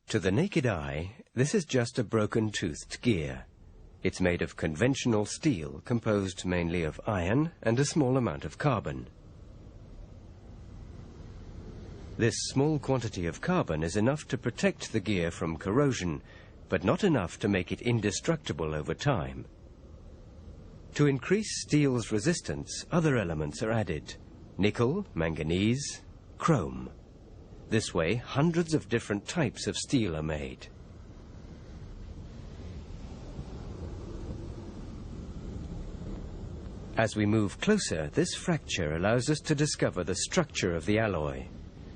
To the naked eye, this is just a broken-toothed gear. It's made of conventional steel, composed mainly of iron and a small amount of carbon. This small quantity of carbon is enough to protect the gear from corrosion, but not enough to make it indestructible over time. To increase steel's resistance, other elements are added: nickel, manganese, chrome. This way, hundreds of different types of steel are made. As we move closer, this fracture allows us to discover the structure of the alloy.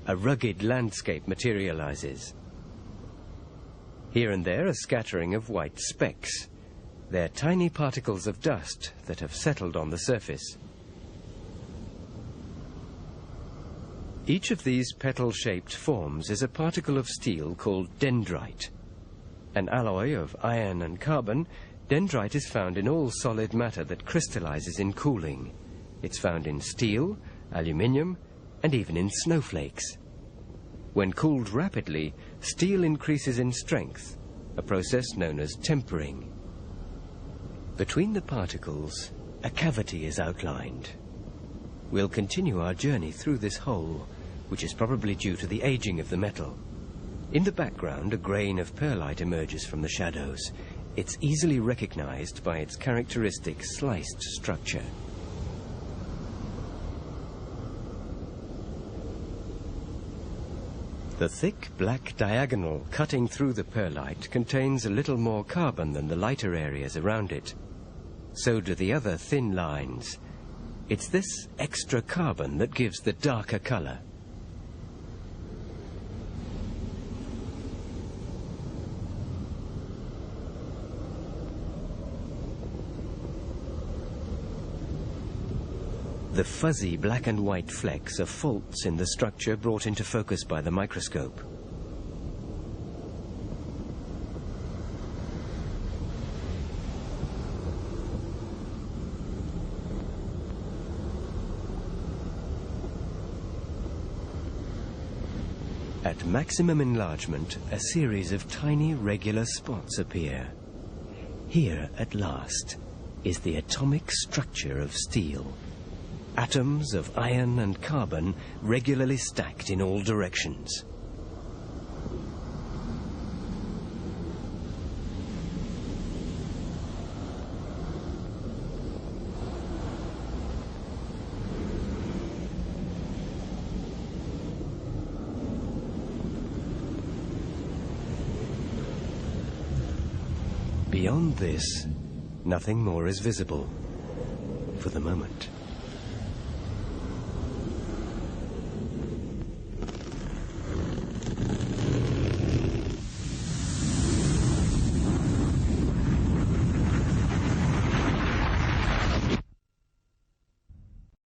A rugged landscape materializes. Here and there, a scattering of white specks. They're tiny particles of dust that have settled on the surface. Each of these petal-shaped forms is a particle of steel called dendrite. An alloy of iron and carbon, dendrite is found in all solid matter that crystallizes in cooling. It's found in steel, aluminium, and even in snowflakes. When cooled rapidly, steel increases in strength, a process known as tempering. Between the particles, a cavity is outlined. We'll continue our journey through this hole, which is probably due to the aging of the metal. In the background, a grain of pearlite emerges from the shadows. It's easily recognized by its characteristic sliced structure. The thick black diagonal cutting through the pearlite contains a little more carbon than the lighter areas around it. So do the other thin lines. It's this extra carbon that gives the darker color. The fuzzy black and white flecks are faults in the structure brought into focus by the microscope. At maximum enlargement, a series of tiny regular spots appear. Here, at last, is the atomic structure of steel. Atoms of iron and carbon regularly stacked in all directions. Beyond this, nothing more is visible for the moment.